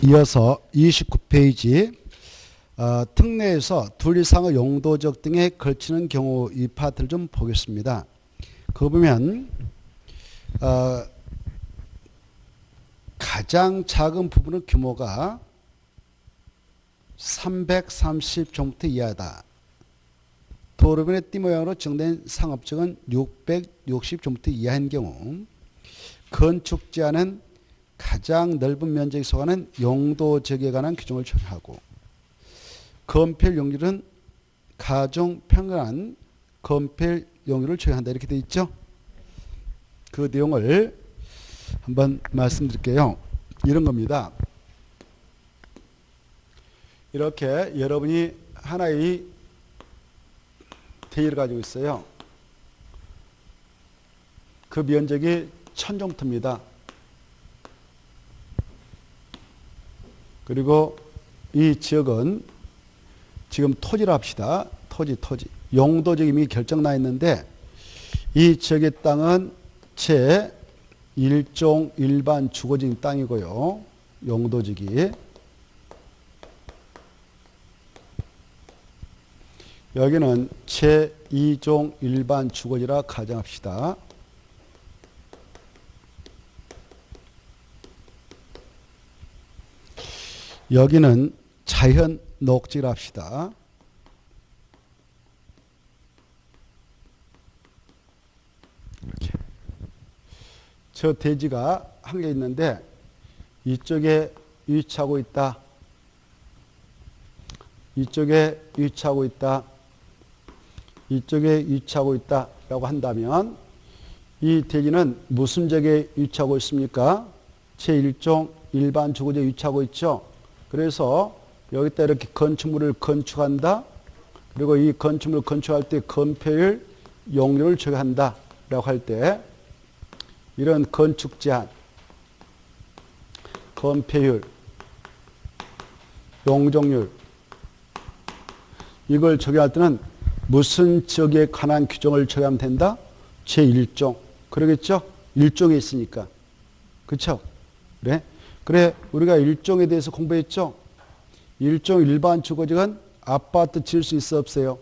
이어서 29페이지 특례에서 둘 이상의 용도적 등에 걸치는 경우 이 파트를 좀 보겠습니다. 그거 보면 가장 작은 부분의 규모가 330제곱미터 이하다. 도로변의 띠 모양으로 정된 상업적은 660제곱미터 이하인 경우 건축 제한은 가장 넓은 면적에 속하는 용도적에 관한 규정을 적용하고 건폐율 용률은 가중 평균한 건폐율 용률을 적용한다. 이렇게 되어 있죠. 그 내용을 한번 말씀드릴게요. 이런 겁니다. 이렇게 여러분이 하나의 대지를 가지고 있어요. 그 면적이 1000제곱미터입니다. 그리고 이 지역은 지금 토지로 합시다. 토지. 용도적 이미 결정나 있는데 이 지역의 땅은 제 1종 일반 주거지인 땅이고요. 용도지기. 여기는 제 2종 일반 주거지라 가정합시다. 여기는 자연 녹지라 합시다. 이렇게. 저 대지가 한 개 있는데 이쪽에 위치하고 있다. 이쪽에 위치하고 있다. 이쪽에 위치하고 있다. 라고 한다면 이 대지는 무슨 지역에 위치하고 있습니까? 제1종 일반 주거지에 위치하고 있죠. 그래서 여기다 이렇게 건축물을 건축한다. 그리고 이 건축물을 건축할 때 건폐율 용률을 적용한다. 라고 할 때 이런 건축 제한, 건폐율, 용적률 이걸 적용할 때는 무슨 지역에 관한 규정을 적용하면 된다? 제1종. 그러겠죠? 1종에 있으니까. 그렇죠? 그래 우리가 1종에 대해서 공부했죠? 1종 일반 주거지는 아파트 지을 수 있어 없어요?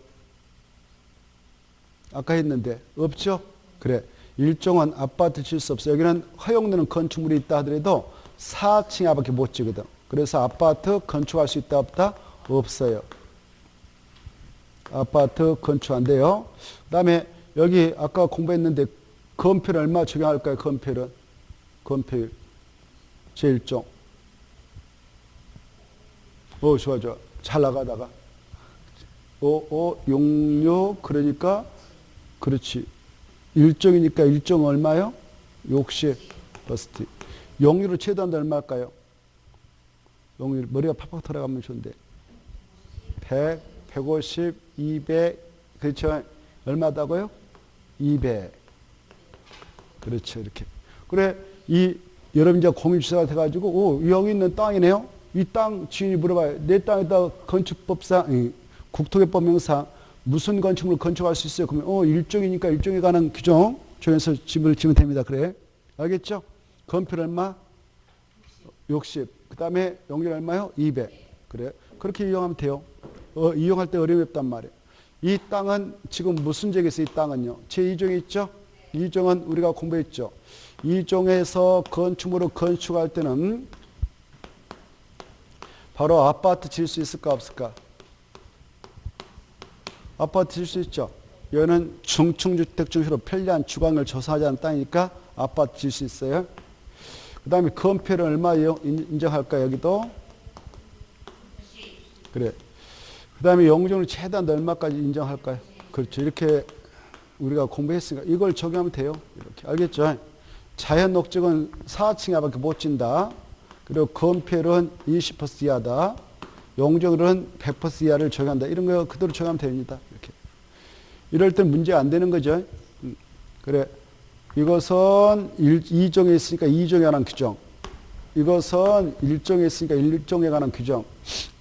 아까 했는데 없죠? 그래 1종은 아파트 지을 수 없어요. 여기는 허용되는 건축물이 있다 하더라도 4층 이하밖에 못 지거든. 그래서 아파트 건축할 수 있다 없다? 없어요. 아파트 건축 안 돼요. 그 다음에 여기 아까 공부했는데 건폐율 얼마 적용할까요? 건폐율 제1종. 좋아. 잘 나가다가. 66 그러니까 그렇지. 1종이니까 1종 얼마요? 60 퍼스트. 용률을 최대한 얼마일까요? 용률 머리가 팍팍 돌아가면 좋은데 100, 150, 200 그렇죠? 얼마다고요? 200. 그렇죠. 이렇게. 그래 이 여러분 이제 공유주사가 돼가지고 여기 있는 땅이네요. 이 땅 주인이 물어봐요. 내 땅에다 건축법상 국토개법 명상 무슨 건축물을 건축할 수 있어요? 그러면 1종이니까 1종에 관한 규정 정해서 집을 지으면 됩니다. 그래. 알겠죠? 건폐율 얼마? 60. 그 다음에 용률 얼마요? 200. 그래. 그렇게 이용하면 돼요. 이용할 때 어려움이 없단 말이에요. 이 땅은 지금 무슨 지역에 있어요? 이 땅은요. 제2종에 있죠? 2종은 우리가 공부했죠. 2종에서 건축물을 건축할 때는 바로 아파트 지을 수 있을까 없을까? 아파트 지을 수 있죠. 여기는 중층주택 중심으로 편리한 주거환경을 조성하지 않은 땅이니까 아파트 지을 수 있어요. 그 다음에 건폐율은 얼마 인정할까? 여기도 그래. 그 다음에 용적률 최대한 얼마까지 인정할까요? 그렇죠. 이렇게 우리가 공부했으니까 이걸 적용하면 돼요. 이렇게. 알겠죠? 자연 녹적은 4층 이하밖에 못 진다. 그리고 건폐율은 20% 이하다. 용적률은 100% 이하를 적용한다. 이런 거 그대로 적용하면 됩니다. 이렇게. 이럴 땐 문제 안 되는 거죠. 그래. 이것은 2종에 있으니까 2종에 관한 규정. 이것은 1종에 있으니까 1종에 관한 규정.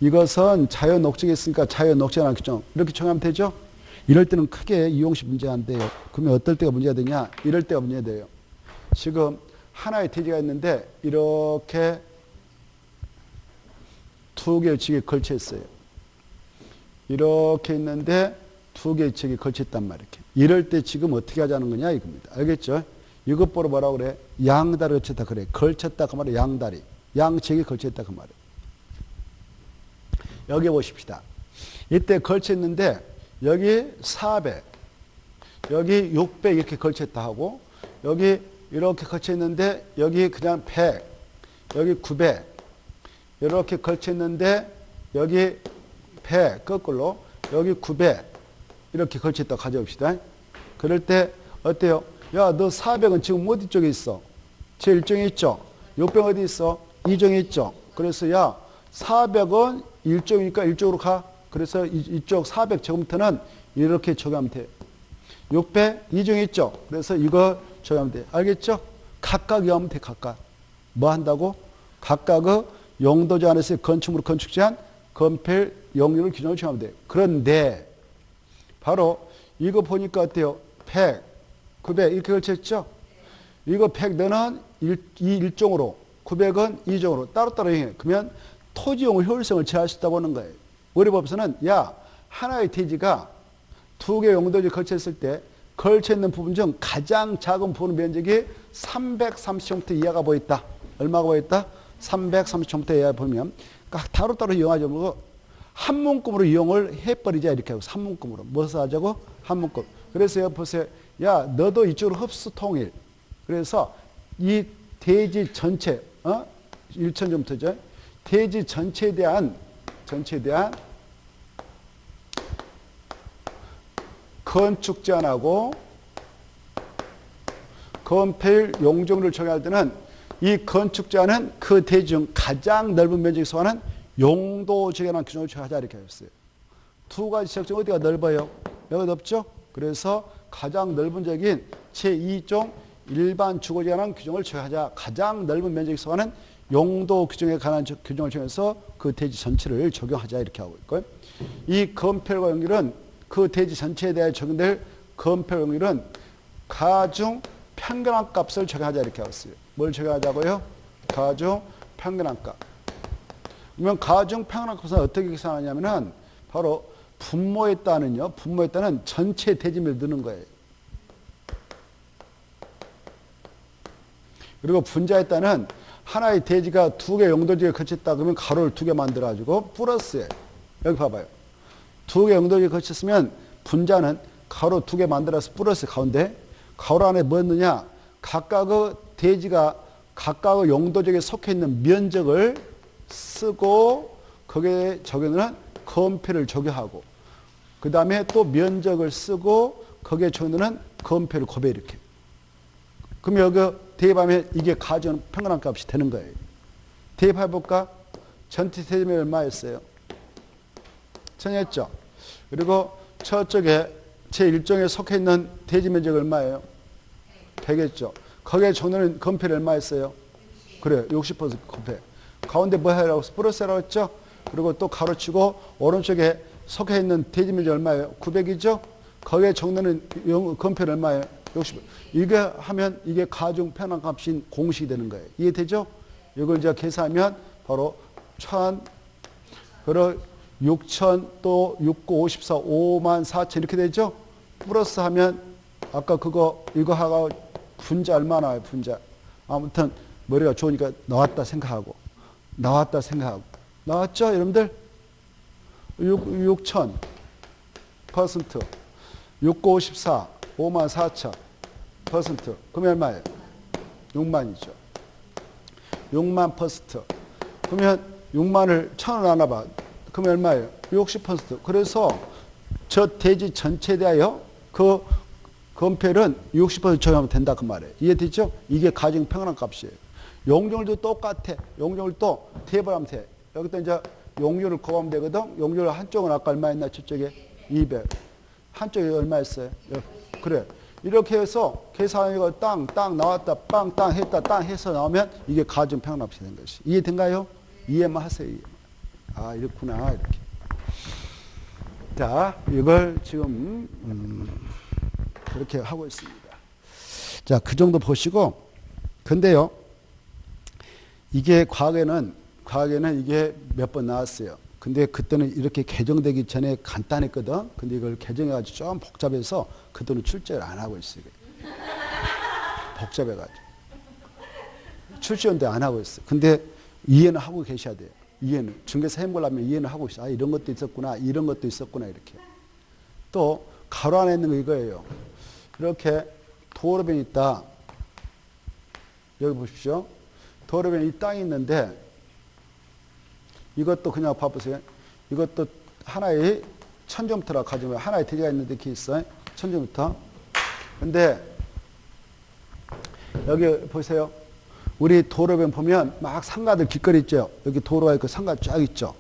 이것은 자연 녹적에 있으니까 자연 녹적에 관한 규정. 이렇게 적용하면 되죠? 이럴 때는 크게 이용시 문제 안 돼요. 그러면 어떨 때가 문제가 되냐? 이럴 때가 문제가 돼요. 지금 하나의 대지가 있는데 이렇게 두 개의 칙이 걸쳐 있어요. 이렇게 있는데 두 개의 칙이 걸쳐 있단 말이에요. 이럴 때 지금 어떻게 하자는 거냐 이겁니다. 알겠죠? 이것 보러 뭐라고 그래? 양다리 걸쳤다 그래. 걸쳤다 그 말이에요. 양다리. 양측이 걸쳤다 그 말이에요. 여기 보십시다. 이때 걸쳐 있는데 여기 400, 여기 600 이렇게 걸쳐 있다 하고 여기 이렇게 걸쳐 있는데 여기 그냥 100, 여기 900 이렇게 걸쳐 있는데 여기 100 거꾸로 여기 900 이렇게 걸쳐 있다 가져옵시다. 그럴 때 어때요? 야, 너 400은 지금 어디 쪽에 있어? 제 1종에 있죠? 600 어디 있어? 2종에 있죠? 그래서 야, 400은 1종이니까 이쪽으로 가. 그래서 이쪽 400 저금부터는 이렇게 적용하면 돼. 600 2종에 있죠? 그래서 이거 적용하면 돼. 알겠죠? 각각 이하면 돼. 각각. 뭐 한다고? 각각의 용도제 안에서의 건축물을 건축제한 건폐율 용률을 규정을 정하면 돼. 그런데 바로 이거 보니까 어때요? 100, 900 이렇게 걸쳐있죠? 이거 100 너는 1종으로 900은 2종으로 따로따로 행해. 그러면 토지용 효율성을 제할 수 있다고 하는 거예요. 원리법에서는 야, 하나의 대지가 두 개의 용도지에 걸쳐있을 때 걸쳐있는 부분 중 가장 작은 부분 면적이 330제곱미터 이하가 보였다. 얼마가 보였다? 330제곱미터 이하 보면 따로따로 이용하지 말고 한 문금으로 이용을 해버리자 이렇게 하고 3문금으로. 무엇을 하자고? 한 문금. 그래서 여기 보세요. 야, 너도 이쪽으로 흡수 통일. 그래서 이 대지 전체, 1,000제곱미터죠. 대지 전체에 대한 건축 제한하고 건폐율 용적률을 정할 때는 이 건축 제한은 그 대지 중 가장 넓은 면적에 속하는 용도 지역이라는 규정을 정하자 이렇게 하셨어요. 두 가지 지역 중 어디가 넓어요? 여기 넓죠? 그래서 가장 넓은 지역인 제2종 일반 주거지역이라는 규정을 정하자. 가장 넓은 면적에 속하는 용도 규정에 관한 규정을 정해서 그 대지 전체를 적용하자 이렇게 하고 있고요. 이 건폐율과 용률은 그 대지 전체에 대해 적용될 건폐율 용률은 가중 평균한 값을 적용하자 이렇게 하고 있어요. 뭘 적용하자고요? 가중 평균한 값. 그러면 가중 평균한 값은 어떻게 계산하냐면은 바로 분모에 따른 전체 대지밀을 넣는 거예요. 그리고 분자에 따른 하나의 대지가 두 개 용도지에 걸쳤다 그러면 가로를 두 개 만들어가지고 플러스에 여기 봐봐요. 두 개 용도지에 걸쳤으면 분자는 가로 두 개 만들어서 플러스 가운데 가로 안에 뭐 넣느냐? 각각의 대지가 각각의 용도지에 속해 있는 면적을 쓰고 거기에 적용하는 건폐를 적용하고 그 다음에 또 면적을 쓰고 거기에 적용하는 건폐를 곱해 이렇게. 그럼 여기 대입하면 이게 가중 평균한 값이 되는 거예요. 대입해볼까? 전체 대지밀이 얼마였어요? 1000이었죠. 그리고 저쪽에 제1종에 속해 있는 대지 면적이 얼마예요? 100이었죠. 거기에 적는 건폐를 얼마였어요? 그래요. 60% 건폐. 가운데 뭐 하라고? 플러스 하라고 했죠? 그리고 또 가로치고 오른쪽에 속해 있는 대지 면적이 얼마예요? 900이죠? 거기에 적는 건폐는 얼마예요? 60. 이게 하면 이게 가중 평균 값인 공식이 되는 거예요. 이해되죠? 이걸 이제 계산하면 바로 1000, 그리고 6000, 또 6954, 54000 이렇게 되죠? 플러스 하면 아까 이거 하고 분자 얼마 나와요? 분자. 아무튼 머리가 좋으니까 나왔다 생각하고 나왔죠? 여러분들? 6000% 6954 54000% 그러면 얼마예요? 6만이죠. 6만%. 그러면 6만을 1000원 나눠봐. 그러면 얼마예요? 60%. 그래서 저 대지 전체에 대하여 그 건폐율은 60% 적용하면 된다 그 말이에요. 이해되죠? 이게 가중 평균한 값이에요. 용적률도 똑같아. 용적률도 대입을 하면 돼. 여기다 이제 용률을 곱하면 되거든. 용률 한쪽은 아까 얼마였나? 저쪽에 200. 한쪽에 얼마였어요? 그래. 이렇게 해서 계산이가 땅 나왔다, 땅 했다, 땅 해서 나오면 이게 가중 평균 값이 된 것이. 이해된가요? 이해만 하세요. 이해만. 아, 이렇구나. 이렇게. 자, 이걸 지금 그렇게 하고 있습니다. 자, 그 정도 보시고, 근데요, 이게 과거에는 과거에는 이게 몇 번 나왔어요. 근데 그때는 이렇게 개정되기 전에 간단했거든. 근데 이걸 개정해가지고 좀 복잡해서 그때는 출제를 안 하고 있어요. 복잡해가지고. 출제인데 안 하고 있어. 근데 이해는 하고 계셔야 돼요. 이해는. 중개사 해보려면 이해는 하고 있어. 아, 이런 것도 있었구나. 이런 것도 있었구나. 이렇게. 또 가로 안에 있는 거 이거예요. 이렇게 도로변이 있다. 여기 보십시오. 도로변에 이 땅이 있는데 이것도 그냥 봐보세요. 이것도 하나의 1000제곱미터라고 가지면 하나의 대지가 있는데 이렇게 있어요. 1000제곱미터. 근데 여기 보세요. 우리 도로변 보면 막 상가들 길거리 있죠. 여기 도로가 있고 상가 쫙 있죠.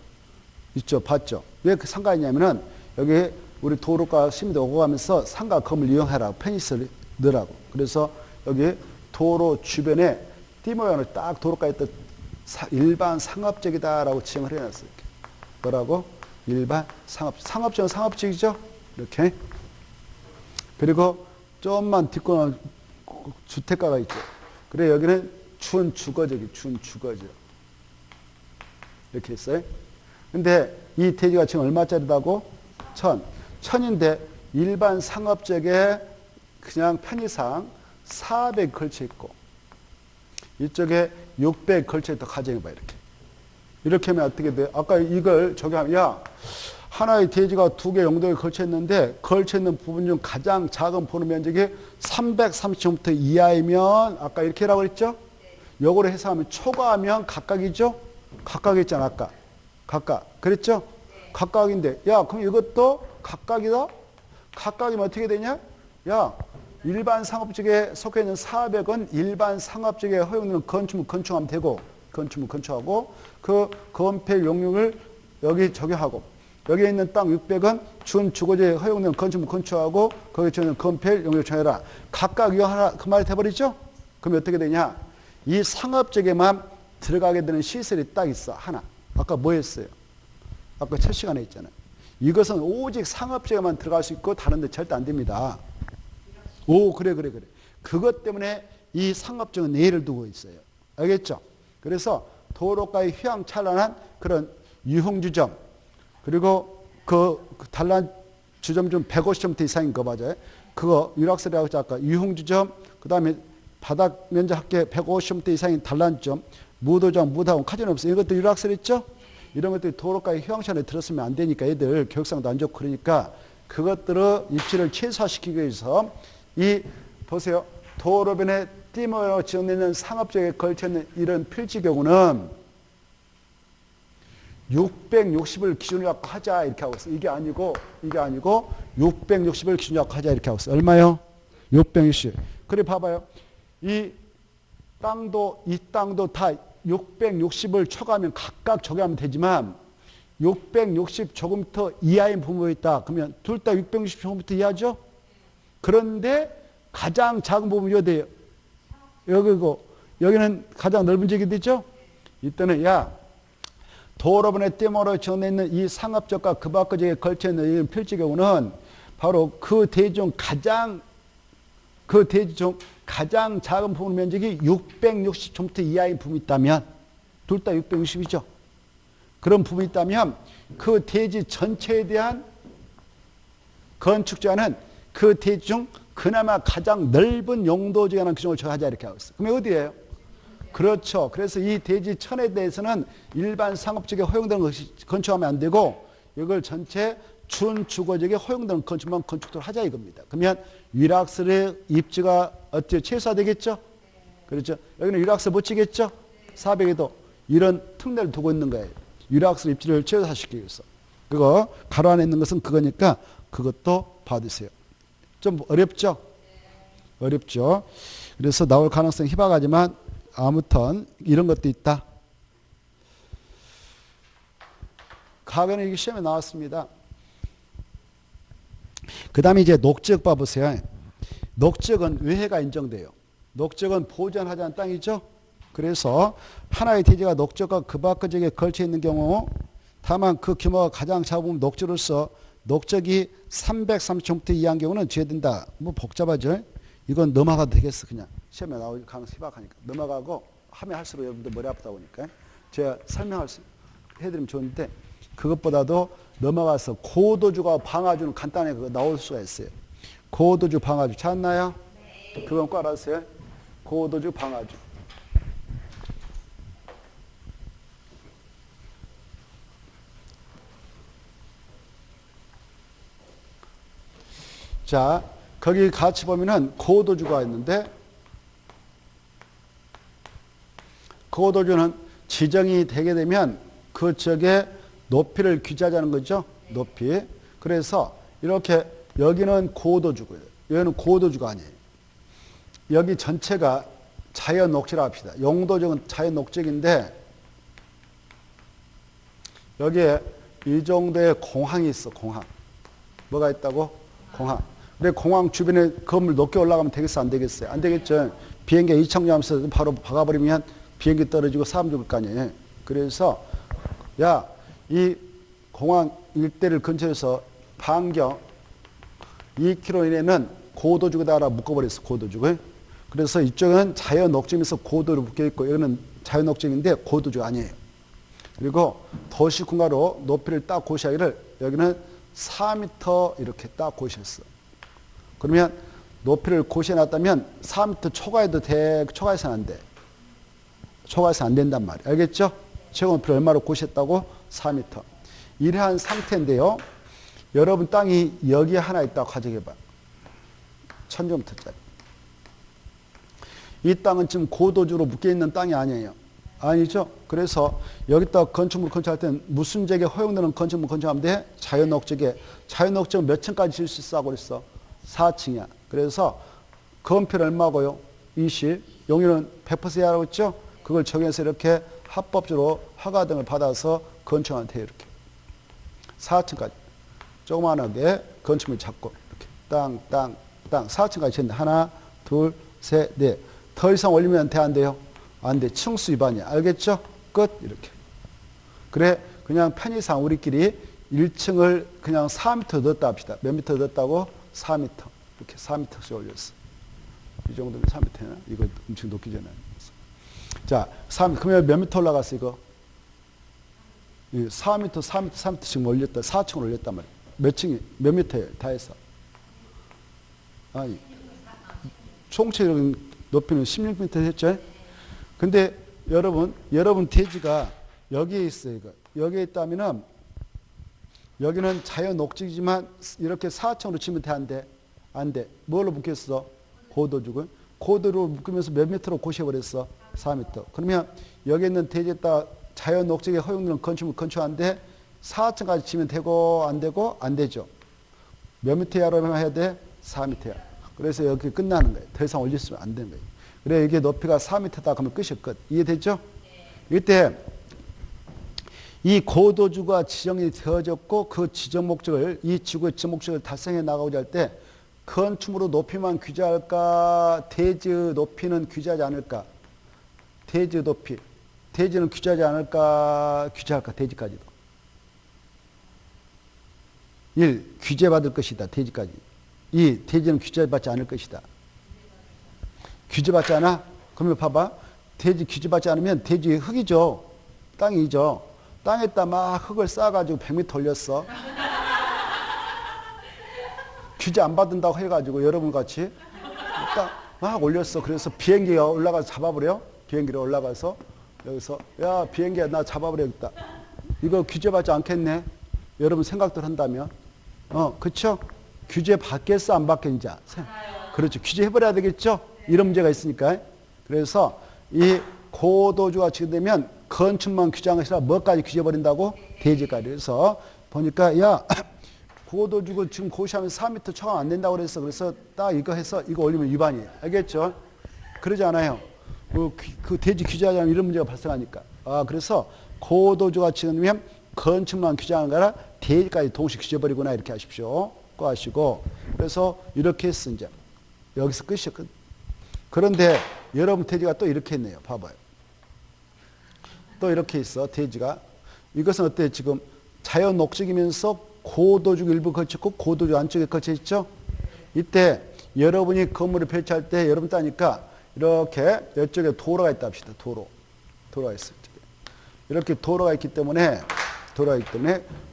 있죠. 봤죠. 왜 그 상가 있냐면은 여기 우리 도로가 시민들 오고 가면서 상가 건물 이용하라고 페니스를 넣으라고. 그래서 여기 도로 주변에 띠 모양으로 딱 도로가 있던 일반 상업적이다라고 지정을 해놨어요. 이렇게. 뭐라고? 일반 상업적. 상업적은 상업적이죠? 이렇게. 그리고 좀만 뒷거는 주택가가 있죠. 그래, 여기는 준주거지요. 이렇게 있어요. 근데 이 대지가 지금 얼마짜리다고? 1000인데 일반 상업적에 그냥 편의상 400 걸쳐 있고 이쪽에 600 걸쳐 있다 가정해봐 이렇게. 이렇게 하면 어떻게 돼? 아까 이걸 저기 하면 야 하나의 대지가 2개 용도에 걸쳐 있는데 걸쳐 있는 부분 중 가장 작은 보는 면적이 330m 이하이면 아까 이렇게라고 그랬죠? 요거로 해석하면 초과하면 각각이죠? 각각이었잖아 아까. 각각. 그랬죠? 각각인데 야 그럼 이것도 각각이다? 각각이면 어떻게 되냐? 야 일반 상업적에 속해 있는 400은 일반 상업적에 허용되는 건축물 건축하면 되고 건축물 건축하고 그 건폐 용역을 여기 적용하고 여기에 있는 땅 600은 준주거지에 허용되는 건축물 건축하고 거기에 있는 건폐 용역을 정해라. 각각 이용하라 그 말이 돼버리죠? 그럼 어떻게 되냐? 이 상업적에만 들어가게 되는 시설이 딱 있어 하나. 아까 뭐 했어요? 아까 첫 시간에 있잖아요. 이것은 오직 상업적에만 들어갈 수 있고 다른 데 절대 안 됩니다. 오, 그래. 그것 때문에 이 상업적은 예를 두고 있어요. 알겠죠? 그래서 도로가의 휘황찬란한 그런 유흥주점, 그리고 그 단란 주점 중 150m 이상인 거 맞아요? 그거 유락설이라고 했죠. 아까 유흥주점, 그 다음에 바닥 면적 합계 150m 이상인 단란주점, 무도점, 무다원, 카지노 없어요. 이것도 유락설 있죠? 이런 것들이 도로가의 휘황찬란에 들었으면 안 되니까 애들 교육상도 안 좋고 그러니까 그것들을 입지를 최소화시키기 위해서 이 보세요. 도로변에 띠모로 지어내는 상업적에 걸쳐있는 이런 필지 경우는 660을 기준으로 하자 이렇게 하고 있어요. 이게 아니고 660을 기준으로 하자 이렇게 하고 있어요. 얼마요? 660. 그래 봐봐요. 이 땅도 다 660을 초과하면 각각 적용하면 되지만 660 조금부터 이하인 부분이 있다. 그러면 둘 다 660 조금부터 이하죠? 그런데 가장 작은 부분이 어디예요? 여기고 여기는 가장 넓은 지역이 되죠? 이때는 야 도로변에 띠모로 정해있는 이 상업적과 그 밖의 지역에 걸쳐있는 이 필지 경우는 바로 그 대지 중 가장 작은 부분 면적이 660제곱미터 이하인 부분이 있다면 둘 다 660이죠. 그런 부분이 있다면 그 대지 전체에 대한 건축자는 그 대지 중 그나마 가장 넓은 용도지에 관한 규정을 정하자 이렇게 하고 있어요. 그럼 어디예요? 그렇죠. 그래서 이 대지 천에 대해서는 일반 상업적에 허용되는 것이 건축하면 안 되고 이걸 전체 준주거지역에 허용되는 건축만 건축을 하자 이겁니다. 그러면 유락설의 입지가 어떻게 최소화되겠죠? 그렇죠. 여기는 유락설 못 치겠죠? 400에도 이런 특례를 두고 있는 거예요. 유락설 입지를 최소화시키기 위해서. 그거 가로 안에 있는 것은 그거니까 그것도 받으세요. 좀 어렵죠? 어렵죠. 그래서 나올 가능성이 희박하지만 아무튼 이런 것도 있다. 과거에는 이게 시험에 나왔습니다. 그 다음에 이제 녹지역 봐보세요. 녹지역은 외해가 인정돼요. 녹지역은 보전하지 않은 땅이죠. 그래서 하나의 대지가 녹지역과 그 밖의 지역에 걸쳐 있는 경우 다만 그 규모가 가장 작은 녹지로서 녹적이 330제곱미터 이하인 경우는 제외된다. 뭐 복잡하죠? 이건 넘어가도 되겠어. 그냥 시험에 나올 가능성이 희박하니까 넘어가고 하면 할수록 여러분들 머리 아프다 보니까 제가 해드리면 좋은데 그것보다도 넘어가서 고도주가 방아주는 간단하게 그거 나올 수가 있어요. 고도주 방아주 찾나요? 네. 그건 꼭 알았어요. 고도주 방아주. 자, 거기 같이 보면은 고도주가 있는데 고도주는 지정이 되게 되면 그 지역의 높이를 규제하자는 거죠. 높이. 그래서 이렇게 여기는 고도주고요. 여기는 고도주가 아니에요. 여기 전체가 자연 녹지라고 합시다. 용도적은 자연 녹지인데 여기에 이 정도의 공항이 있어. 공항. 뭐가 있다고? 공항. 근데 공항 주변에 건물 높게 올라가면 되겠어? 안 되겠어요? 안 되겠죠. 비행기가 이착륙하면서 바로 박아버리면 비행기 떨어지고 사람 죽을 거 아니에요. 그래서 야, 이 공항 일대를 근처에서 반경 2km 이내는 고도주가 알아 묶어버렸어. 고도주가. 그래서 이쪽은 자연 녹지면서 고도로 묶여있고 여기는 자연 녹지인데 고도주가 아니에요. 그리고 도시 공가로 높이를 딱 고시하기를 여기는 4m 이렇게 딱 고시했어. 그러면 높이를 고시해놨다면 4m 초과해도 돼? 초과해서는 안 돼. 초과해서는 안 된단 말이에요. 알겠죠? 최고 높이를 얼마로 고시했다고? 4m. 이러한 상태인데요. 여러분 땅이 여기에 하나 있다고 가정해봐. 1000제곱미터짜리. 이 땅은 지금 고도주로 묶여있는 땅이 아니에요. 아니죠? 그래서 여기다 건축물 건축할 때는 무슨 지역에 허용되는 건축물 건축하면 돼? 자연녹지에. 자연녹지는 몇 층까지 질 수 있어? 하고 그랬어? 4층이야. 그래서 건폐는 얼마고요? 20. 용유는 100%라고 했죠? 그걸 정해서 이렇게 합법적으로 허가 등을 받아서 건축하면 돼요. 이렇게. 4층까지. 조그만하게 건축물 잡고 이렇게 땅 4층까지 짓는데 하나, 둘, 셋, 넷. 더 이상 올리면 돼? 안 돼요? 안 돼. 층수 위반이야. 알겠죠? 끝. 이렇게. 그래. 그냥 편의상 우리끼리 1층을 그냥 4m 넣었다 합시다. 몇 미터 넣었다고? 4m. 이렇게 4m씩 올렸어. 이 정도면 4m야. 이거 엄청 높기 전에. 자, 3m. 그러면 몇 미터 올라갔어, 이거? 4m씩 올렸다. 4층을 올렸단 말이야. 몇 층이, 몇 미터예요? 다 해서. 아니, 총체적인 높이는 16m 했죠? 근데 여러분 대지가 여기에 있어요, 이거. 여기에 있다면은, 여기는 자연 녹지지만 이렇게 4층으로 치면 돼, 안 돼? 안 돼. 뭘로 묶였어? 고도주고. 고도로 묶으면서 몇 미터로 고시해버렸어? 4m. 그러면 여기 있는 대지에다 자연 녹지에 허용되는 건축물 건축하는데 4층까지 치면 되고 안 되고? 안 되죠. 몇 미터야로 해야 돼? 4m야. 그래서 여기 끝나는 거예요. 더 이상 올렸으면 안 되는 거예요. 그래 이게 높이가 4m다 그러면 끝이 끝. 이해됐죠? 이때 이 고도주가 지정이 되어졌고 그 지정 목적을 이 지구의 지정 목적을 달성해 나가고자 할 때 건축물로 높이만 규제할까? 대지 높이는 규제하지 않을까? 대지 높이. 대지는 규제하지 않을까? 규제할까? 대지까지도. 1. 규제받을 것이다. 대지까지. 2. 대지는 규제받지 않을 것이다. 규제받지 않아? 그러면 봐봐. 대지 규제받지 않으면 대지 흙이죠. 땅이죠. 땅에다 막 흙을 쌓아가지고 100m 올렸어. 규제 안 받는다고 해가지고 여러분 같이 딱 막 올렸어. 그래서 비행기가 올라가서 잡아버려. 비행기를 올라가서 여기서 야 비행기야 나 잡아버려야겠다. 이거 규제받지 않겠네. 여러분 생각들 한다면 그쵸? 규제 받겠어 안 받겠는지. 그렇죠. 규제해버려야 되겠죠. 이런 문제가 있으니까. 그래서 이 고도주가 지정되면 건축만 규제한 것이 아니라 뭐까지 규제해버린다고? 대지까지. 그래서 보니까 야 고도주고 지금 고시하면서 4m 초과 안 된다고 그랬어. 그래서 딱 이거 해서 이거 올리면 위반이에요. 알겠죠? 그러지 않아요. 그 대지 규제하지 않으면 이런 문제가 발생하니까. 그래서 고도주가 지정되면 건축만 규제하는 거라 대지까지 동시에 규제해버리구나 이렇게 하십시오. 꼭 하시고. 그래서 이렇게 했어 이제. 여기서 끝이야. 끝. 그런데 여러분 대지가 또 이렇게 했네요. 봐봐요. 또 이렇게 있어. 대지가. 이것은 어때? 지금 자연 녹지이면서 고도주 일부 거쳤고 고도주 안쪽에 거쳐 있죠. 이때 여러분이 건물을 배치할 때 여러분 따니까 이렇게 이쪽에 도로가 있다 합시다. 도로가 있어요. 이렇게 도로가 있기 때문에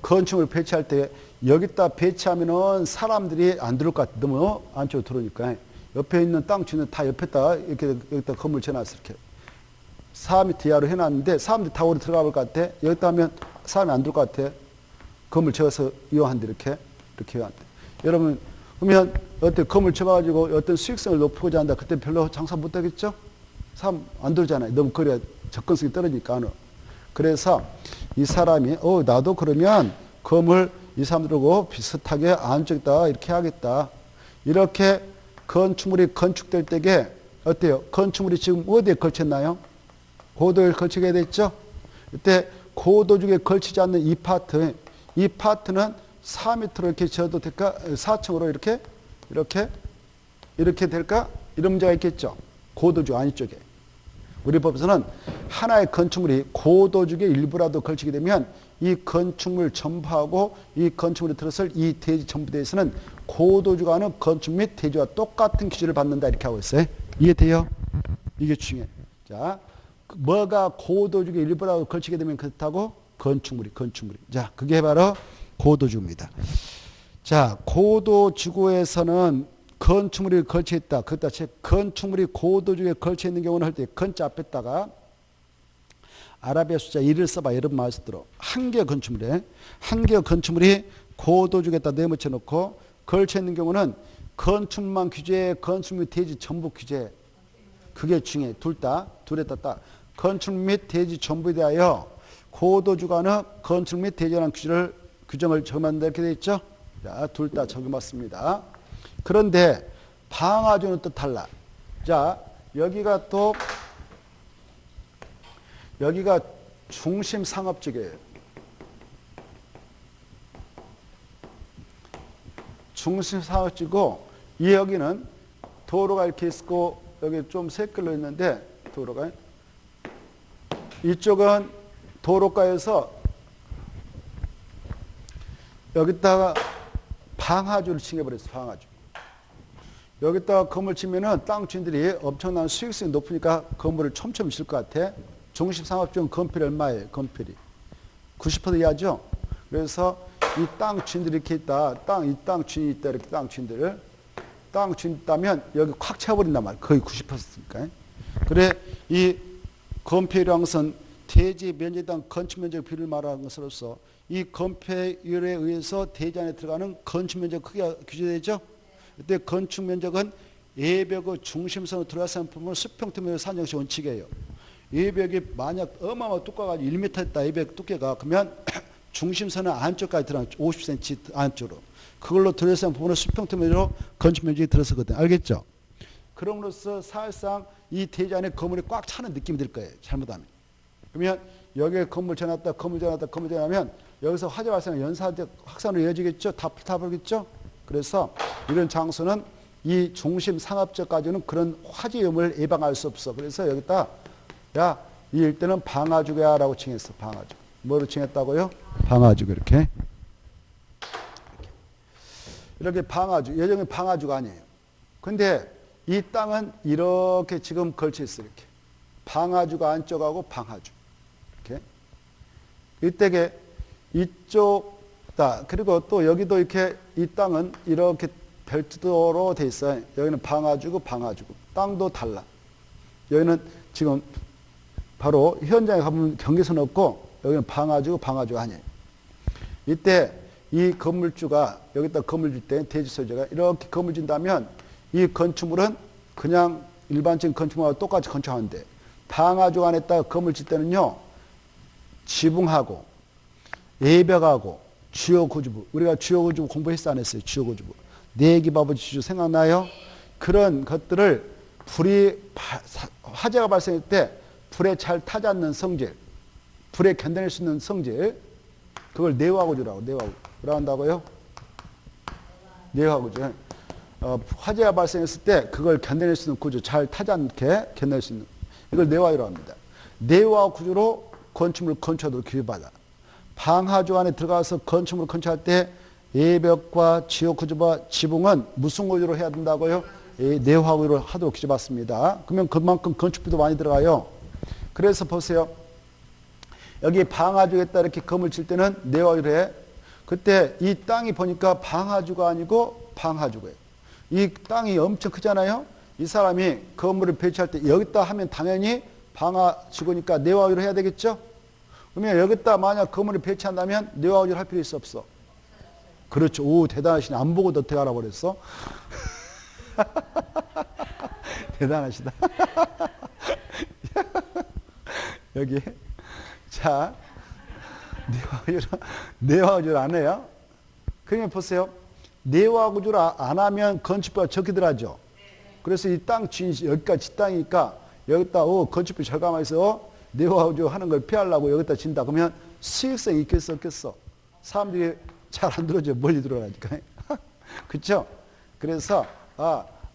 건축물을 배치할 때 여기다 배치하면은 사람들이 안 들어올 것 같아. 너무 안쪽으로 들어오니까. 옆에 있는 땅 주인은 다 옆에다 이렇게 여기다 건물 지어놨어. 이렇게 4m 이하로 해놨는데 사람들이 다 오래 들어가 볼 것 같아. 여기다 하면 사람이 안 들어올 것 같아. 건물 지어서 이용한대. 이렇게 해야 돼. 여러분 그러면 어때 건물 지어가지고 어떤 수익성을 높이고자 한다. 그때 별로 장사 못 하겠죠? 사람 안 들어오잖아요. 너무 거리가 접근성이 떨어지니까. 그래서 이 사람이 나도 그러면 건물 이 사람들하고 비슷하게 안쪽에다 이렇게 하겠다. 이렇게 건축물이 건축될 때에 어때요? 건축물이 지금 어디에 걸쳤나요? 고도에 걸치게 됐죠? 이때 고도 중에 걸치지 않는 이 파트는 4m로 이렇게 지어도 될까? 4층으로 이렇게 될까? 이런 문제가 있겠죠. 고도주 안쪽에. 우리 법에서는 하나의 건축물이 고도죽의 일부라도 걸치게 되면 이 건축물 전부하고 이 건축물이 들어설 이 대지 전부대에서는 고도주가 하는 건축 및 대지와 똑같은 기준을 받는다 이렇게 하고 있어요. 이해돼요? 이게 중요해. 자, 뭐가 고도죽의 일부라도 걸치게 되면 그렇다고? 건축물이. 자, 그게 바로 고도주입니다. 자, 고도지구에서는 건축물이 걸쳐 있다. 그다 건축물이 고도주에 걸쳐 있는 경우는 할 때 건자 앞에다가 아라비아 숫자 1을 써봐. 여러분 말씀대로 한 개 건축물이 고도주에다 내묻혀 놓고 걸쳐 있는 경우는 건축물만 규제해, 건축물 및 대지 전부 규제해. 그게 중요해. 둘에다 딱 건축물 및 대지 전부에 대하여 고도주간의 건축물 및 대지라는 규정을 정한다 이렇게 되어 있죠. 자, 둘 다 적용받습니다. 그런데 방화주는 또 달라. 자, 여기가 중심 상업지구예요. 중심 상업지구. 여기는 도로가 이렇게 있고 여기 좀 새끌로 있는데 도로가 이쪽은 도로가에서 여기다가 방화주를 칭해버렸어. 방화주. 여기다가 건물 치면은 땅 주인들이 엄청난 수익성이 높으니까 건물을 촘촘히 질 것 같아. 중심 상업지구는 건필이 얼마예요? 건필이 90% 이하죠. 그래서 이 땅 주인들이 이렇게 있다. 이 땅 주인이 있다. 이렇게 땅 주인들 있다면 여기 콱 채워버린단 말이야. 거의 90%니까. 그래 이 건폐율이라는 것은 대지 면적당 건축 면적 비율을 말하는 것으로서 이 건폐율에 의해서 대지 안에 들어가는 건축 면적 크기가 규제되죠. 이때 건축 면적은 예벽의 중심선으로 들어가서 부분을 수평투명의 산정식 원칙이에요. 예벽이 만약 어마어마하게 두꺼워가지고 1m 있다. 예벽 두께가 그러면 중심선은 안쪽까지 들어가 50cm 안쪽으로. 그걸로 들어서 부분을 수평투명으로 건축 면적이 들어서거든. 알겠죠? 그럼으로써 사실상 이 대지 안에 건물이 꽉 차는 느낌이 들 거예요. 잘못하면. 그러면 여기에 건물 지어놨다 지어놓으면 여기서 화재 발생은 연사적 확산으로 이어지겠죠. 다 불타버리겠죠. 그래서 이런 장소는 이 중심 상업지까지는 그런 화재 위험을 예방할 수 없어. 그래서 여기다 이 일대는 방화주야 라고 칭했어. 방화주. 뭐로 칭했다고요? 방화주. 이렇게 방화주. 예정에 방화주가 아니에요. 근데 이 땅은 이렇게 지금 걸쳐 있어. 이렇게 방화주가 안쪽하고 방화주. 이렇게 이때게 이쪽 그리고 또 여기도 이렇게 이 땅은 이렇게 별도로 돼 있어요. 여기는 방화주고 땅도 달라. 여기는 지금 바로 현장에 가보면 경계선 없고 여기는 방화주가 아니에요. 이때 이 건물주가 여기다 건물 질 때 대지 소유자가 이렇게 건물 진다면 이 건축물은 그냥 일반적인 건축물하고 똑같이 건축하는데 방화주 안에다가 건물 질 때는요 지붕하고 예벽하고 주요 고주부, 우리가 주요 고주부 공부했어 안 했어요? 주요 고주부 내기바보지 주주 생각나요? 그런 것들을 화재가 발생할 때 불에 잘 타지 않는 성질, 불에 견뎌낼 수 있는 성질, 그걸 내화구조라고. 뭐라고 한다고요? 내화구조. 화재가 발생했을 때 그걸 견뎌낼 수 있는 구조, 잘 타지 않게 견뎌낼 수 있는, 이걸 내화구조라고 합니다. 내화구조로 건축물을 건축하도록 규율받아. 방화주 안에 들어가서 건축물을 건축할 때 예벽과 지옥구조와 지붕은 무슨 구조로 해야 된다고요? 내화구조로 하도록 규정받습니다. 그러면 그만큼 건축비도 많이 들어가요. 그래서 보세요. 여기 방화죽에다 이렇게 검을 칠 때는 내화유를 해. 그때 이 땅이 보니까 방화주가 아니고 방화주고예요. 이 땅이 엄청 크잖아요. 이 사람이 건물을 배치할 때 여기다 하면 당연히 방화주거니까 내화유를 해야 되겠죠. 그러면 여기다 만약 건물을 배치한다면 내화유를 할 필요 있어 없어? 그렇죠. 오, 대단하시네. 안 보고도 어떻게 알아버렸어? 대단하시다. 여기 자 내화구주를 안 해요. 그러면 보세요. 내화구주를 안 하면 건축비가 적게 들어가죠. 그래서 이 땅 주인 여기까지 땅이니까 여기다 건축비 절감해서 내화구주 하는 걸 피하려고 여기다 진다. 그러면 수익성이 있겠어 없겠어? 사람들이 잘 안 들어줘. 멀리 들어가니까. 그렇죠? 그래서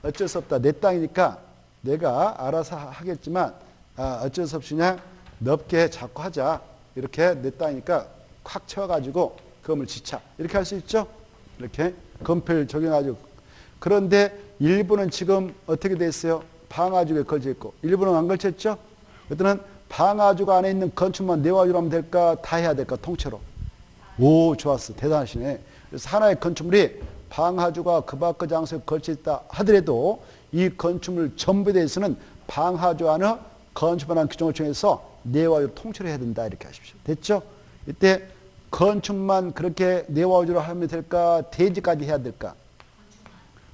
어쩔 수 없다. 내 땅이니까 내가 알아서 하겠지만 어쩔 수 없이 그냥 넓게 자꾸 하자. 이렇게 내 땅이니까 콱 채워가지고 건물 지차. 이렇게 할 수 있죠? 이렇게 건폐율 적용해가지고. 그런데 일부는 지금 어떻게 돼 있어요? 방화죽에 걸쳐 있고 일부는 안 걸쳤죠? 그때는 방화죽 안에 있는 건축만 내화유로 하면 될까? 다 해야 될까? 통째로. 오, 좋았어. 대단하시네. 그래서 하나의 건축물이 방화주가 그 밖의 장소에 걸쳐 있다 하더라도 이 건축물 전부에 대해서는 방화주 안의 건축물이라는 규정을 정해서 내화유로 통째로 해야 된다. 이렇게 하십시오. 됐죠? 이때 건축만 그렇게 내화유로 하면 될까? 대지까지 해야 될까?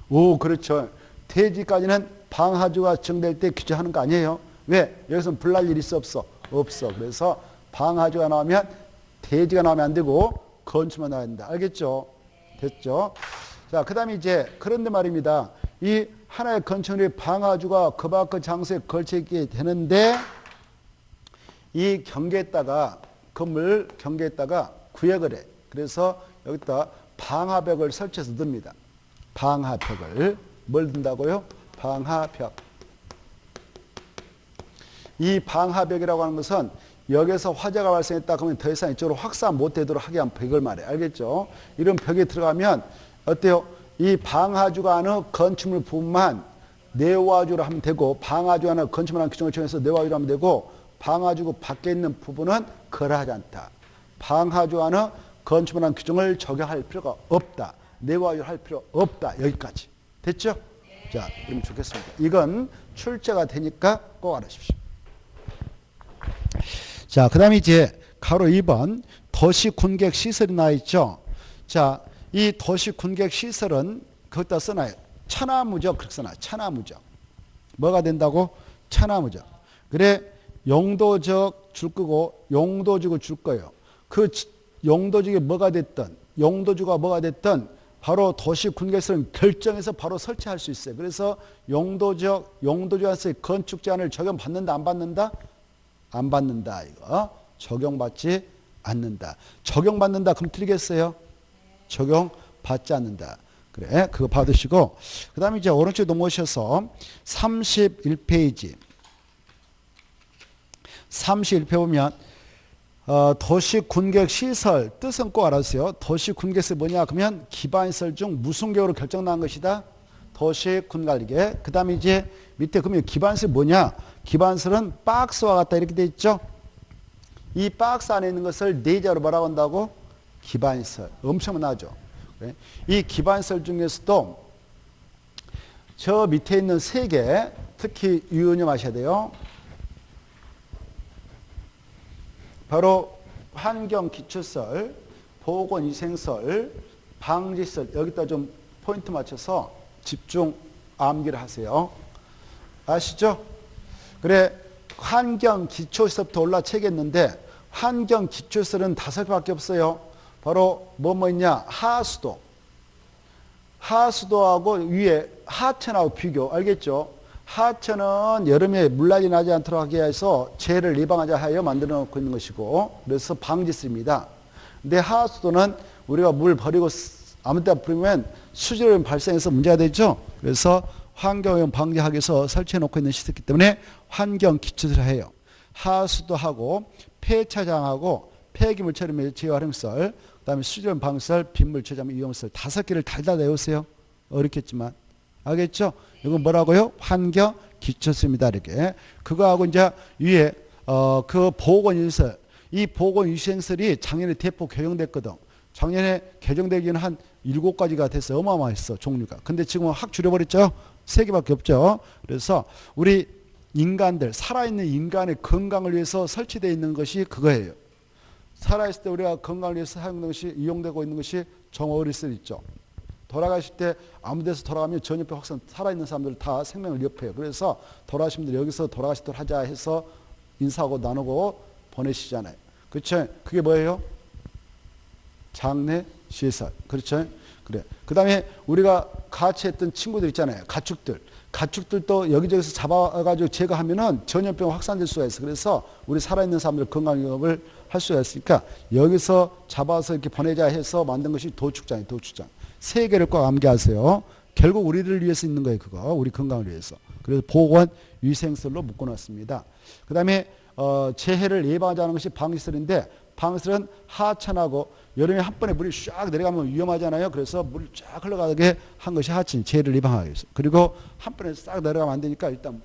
오, 그렇죠. 대지까지는 방화주가 정될 때 규정하는 거 아니에요. 왜? 여기서는 불날 일이 있어 없어? 없어. 그래서 방화주가 나오면 대지가 나오면 안 되고 건축만 나와야 된다. 알겠죠? 됐죠? 자, 그 다음에 이제 그런데 말입니다. 이 하나의 건축물의 방화주가 그 밖의 장소에 걸쳐 있게 되는데 이 경계에다가 건물 경계에다가 구역을 해. 그래서 여기다 방화벽을 설치해서 듭니다. 방화벽을 뭘 든다고요? 방화벽. 이 방화벽이라고 하는 것은 여기서 화재가 발생했다 그러면 더 이상 이쪽으로 확산 못 되도록 하게 한 벽을 말해. 알겠죠? 이런 벽에 들어가면 어때요? 이 방화주가 하는 건축물 부분만 내화주로 하면 되고 방화주 하는 건축물하는 규정을 정해서 내화주로 하면 되고 방화주 밖에 있는 부분은 그러하지 않다. 방화주 하는 건축물하는 규정을 적용할 필요가 없다. 내화주를 할 필요 없다. 여기까지. 됐죠? 자, 그러면 좋겠습니다. 이건 출제가 되니까 꼭 알아주십시오. 자, 그 다음에 이제 가로 2번 도시군객 시설이 나와 있죠. 자, 이 도시군객 시설은 거기다 써놔요. 천하무적 그렇게 써놔요. 천하무적. 뭐가 된다고? 천하무적. 그래 용도적 줄 거고 용도주고 줄 거예요. 그 용도주가 뭐가 됐든 용도주가 뭐가 됐든 바로 도시군객시설은 결정해서 바로 설치할 수 있어요. 그래서 용도주한테 건축 제한을 적용받는다 안 받는다? 안 받는다. 이거 적용받지 않는다. 적용받는다 그럼 틀리겠어요? 적용받지 않는다. 그래 그거 받으시고 그 다음에 이제 오른쪽 넘어오셔서 31페이지 31페이지 보면 도시군객시설 뜻은 꼭 알아주세요. 도시군객시설 뭐냐 그러면 기반시설 중 무슨 계획으로 결정난 것이다? 도시군관리계. 그 다음에 이제 밑에 그러면 기반시설 뭐냐? 기반시설은 박스와 같다 이렇게 돼 있죠. 이 박스 안에 있는 것을 네 자로 뭐라고 한다고? 기반시설. 엄청나죠. 그래? 이 기반시설 중에서도 저 밑에 있는 세 개 특히 유념하셔야 돼요. 바로 환경기초시설, 보건위생시설, 방지시설 여기다 좀 포인트 맞춰서 집중 암기를 하세요. 아시죠? 그래 환경기초시설부터 올라채겠는데 환경기초시설은 5개밖에 없어요. 바로 뭐뭐 있냐? 하수도. 하수도하고 위에 하천하고 비교. 알겠죠? 하천은 여름에 물난리 나지 않도록 하기 위해서 재해를 예방하자 하여 만들어 놓고 있는 것이고 그래서 방지시설입니다. 근데 하수도는 우리가 물 버리고 아무 데나 뿌리면 수질오염 발생해서 문제가 되죠. 그래서 환경오염 방지하기 위해서 설치해 놓고 있는 시설이기 때문에 환경기초시설을 해요. 하수도하고 폐차장하고 폐기물 처리 재활용시설 그 다음에 수질오염 방지시설 빗물 저장 위험시설 5개를 달달 외우세요. 어렵겠지만 알겠죠? 이건 뭐라고요? 환경기초시설입니다. 이렇게 그거하고 이제 위에 그 보건시설 이 보건위생설이 작년에 대폭 개정됐거든. 작년에 개정되기는 한 7가지가 됐어요. 어마어마했어, 종류가. 근데 지금은 확 줄여버렸죠. 3개밖에 없죠. 그래서 우리 인간들, 살아있는 인간의 건강을 위해서 설치되어 있는 것이 그거예요. 살아있을 때 우리가 건강을 위해서 사용되는 것이, 이용되고 있는 것이 정어리슬 있죠. 돌아가실 때 아무 데서 돌아가면 전염병 확산, 살아있는 사람들 다 생명을 위협해요. 그래서 돌아가신 분들 여기서 돌아가시도록 하자 해서 인사하고 나누고 보내시잖아요. 그렇죠? 그게 뭐예요? 장례 시설. 그렇죠? 그래. 그 다음에 우리가 같이 했던 친구들 있잖아요. 가축들. 가축들도 여기저기서 잡아가지고 제거하면은 전염병 확산될 수가 있어. 그래서 우리 살아있는 사람들 건강위협을 할 수가 있으니까 여기서 잡아서 이렇게 보내자 해서 만든 것이 도축장이에요. 도축장. 3개를 꼭 암기하세요. 결국 우리를 위해서 있는 거예요. 그거. 우리 건강을 위해서. 그래서 보건위생설로 묶어놨습니다. 그 다음에 재해를 예방하자는 것이 방위설인데, 방위설은 하천하고 여름에 한 번에 물이 쫙 내려가면 위험하잖아요. 그래서 물이 쫙 흘러가게 한 것이 하천, 재해를 예방하기 위해서. 그리고 한 번에 싹 내려가면 안 되니까 일단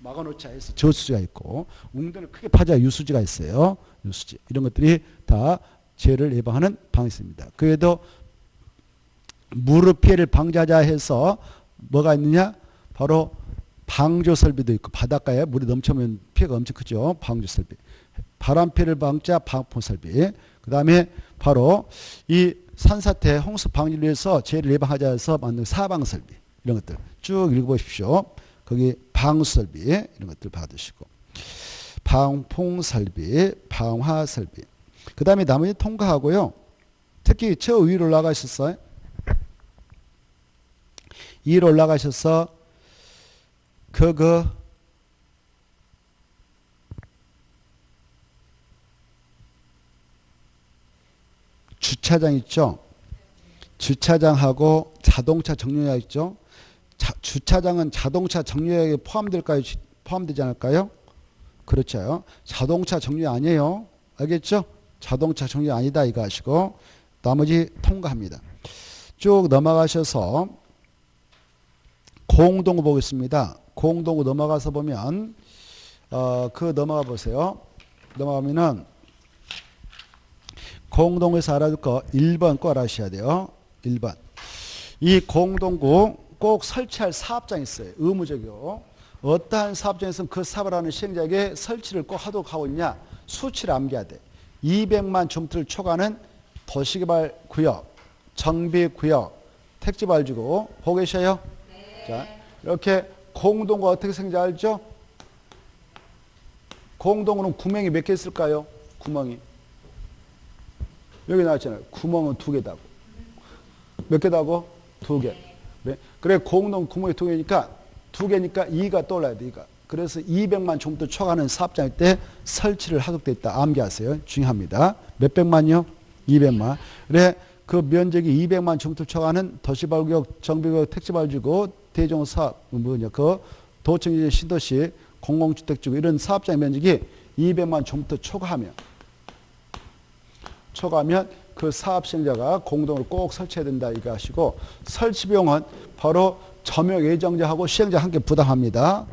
막아놓자 해서 저수지가 있고, 웅덩이를 크게 파자 유수지가 있어요. 유수지. 이런 것들이 다 재해를 예방하는 방위설입니다. 그래도 무릎 피해를 방지하자 해서 뭐가 있느냐? 바로 방조설비도 있고, 바닷가에 물이 넘쳐면 피해가 엄청 크죠. 방조설비. 바람 피해를 방지하 방포설비. 그 다음에 바로 이 산사태 홍수 방지를 위해서 재해를 예방하자 해서 만든 사방설비. 이런 것들 쭉 읽어보십시오. 거기 방수설비 이런 것들 받으시고, 방풍설비, 방화설비. 그 다음에 나머지 통과하고요. 특히 저 위로 올라가셨어요. 위로 올라가셔서 주차장 있죠. 주차장하고 자동차 정류장 있죠. 주차장은 자동차 정류장에 포함될까요? 포함되지 않을까요? 그렇죠. 자동차 정류장 아니에요. 알겠죠? 자동차 정류장 아니다 이거 하시고 나머지 통과합니다. 쭉 넘어가셔서 공동구 보겠습니다. 공동구 넘어가서 보면 그 넘어가 보세요. 넘어가면은 공동구에서 알아둘 거 1번 꼭 알아주셔야 돼요. 1번. 이 공동구 꼭 설치할 사업장이 있어요. 의무적이요. 어떠한 사업장에서는 그 사업을 하는 시행자에게 설치를 꼭 하도록 하고 있냐. 수치를 암기해야 돼. 200만 주민들을 초과하는 도시개발구역, 정비구역, 택지발주고 보고 계셔요? 네. 자, 이렇게 공동구가 어떻게 생긴지 알죠? 공동구는 구멍이 몇 개 있을까요? 구멍이. 여기 나왔잖아요. 구멍은 2개다고. 몇 개다고? 2개. 그래? 그래, 공동 구멍이 2개니까 2개니까 2가 떠올라야 돼, 2가. 그래서 200만 정도 초과하는 사업장일 때 설치를 하도록 되어 있다. 암기하세요. 중요합니다. 몇 백만요? 200만. 그래, 그 면적이 200만 정도 초과하는 도시발구역, 정비구역, 택지발주고, 대종사업, 뭐냐, 그 도청지 신도시, 공공주택지구 이런 사업장 면적이 200만 정도 초과하면 그 사업 시행자가 공동으로 꼭 설치해야 된다 이거 하시고, 설치 비용은 바로 점용 예정자하고 시행자 함께 부담합니다.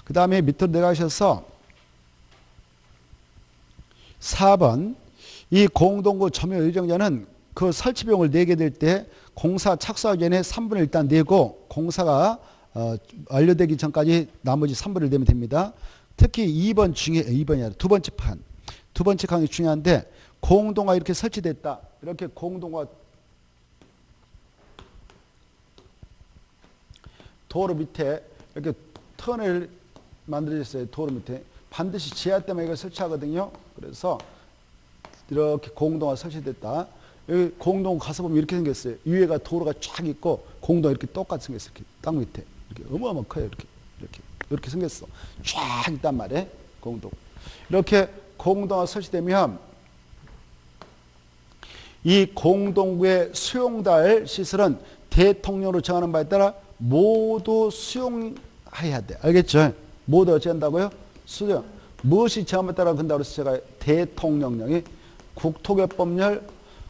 그 다음에 밑으로 내려가셔서 4번 이 공동구 점용 예정자는 그 설치 비용을 내게 될 때 공사 착수하기 전에 3분을 일단 내고 공사가 완료되기 전까지 나머지 3분을 내면 됩니다. 특히 2번 중에 2번이 아니라 두 번째 칸이 중요한데, 공동화 이렇게 설치됐다. 이렇게 공동화 도로 밑에 이렇게 터널 만들어졌어요. 도로 밑에 반드시 지하 때문에 이걸 설치하거든요. 그래서 이렇게 공동화 설치됐다. 여기 공동 가서 보면 이렇게 생겼어요. 위에가 도로가 쫙 있고 공동 이렇게 똑같이 생겼어요. 이렇게 땅 밑에 이렇게 어마어마 커요. 이렇게 생겼어. 쫙 있단 말이에요. 공동. 이렇게 공동화 설치되면 이 공동구에 수용될 시설은 대통령으로 정하는 바에 따라 모두 수용해야 돼. 알겠죠? 모두 어찌 한다고요? 수용. 무엇이 정함에 따라 근다고 해서 제가 대통령령이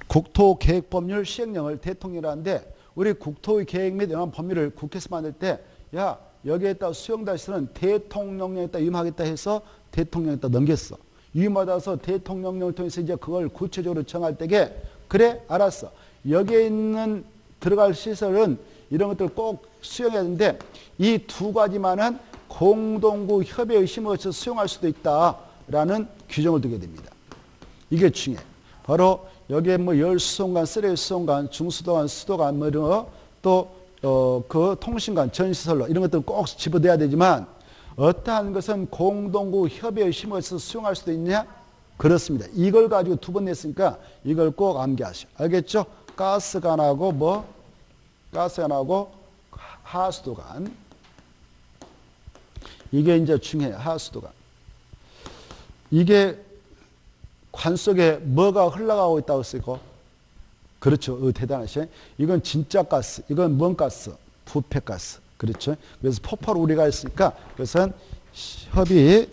국토계획법률 시행령을 대통령이라는데, 우리 국토계획 및 이런 법률을 국회에서 만들 때, 여기에다 수용될 시설은 대통령령에다 위임하겠다 해서 대통령에다 넘겼어. 위임받아서 대통령령을 통해서 이제 그걸 구체적으로 정할 때게 그래 알았어. 여기에 있는 들어갈 시설은 이런 것들 꼭 수용해야 되는데 이 두 가지만은 공동구 협의의 힘을 거쳐 수용할 수도 있다라는 규정을 두게 됩니다. 이게 중요해. 바로 여기에 뭐 열수송관, 쓰레기수송관, 중수도관, 수도관 뭐 이런 거 또 그 통신관, 전시설로 이런 것들 꼭 집어넣어야 되지만 어떠한 것은 공동구 협의의 힘을 거쳐 수용할 수도 있냐? 그렇습니다. 이걸 가지고 두 번 냈으니까 이걸 꼭 암기하시오. 알겠죠? 가스관하고 뭐 가스관하고 하수도관. 이게 이제 중요해요. 하수도관. 이게 관 속에 뭐가 흘러가고 있다고 쓰고. 그렇죠. 대단하시네. 이건 진짜 가스. 이건 뭔 가스? 부패가스. 그렇죠. 그래서 폭발 우려가 있으니까 그것은 협의,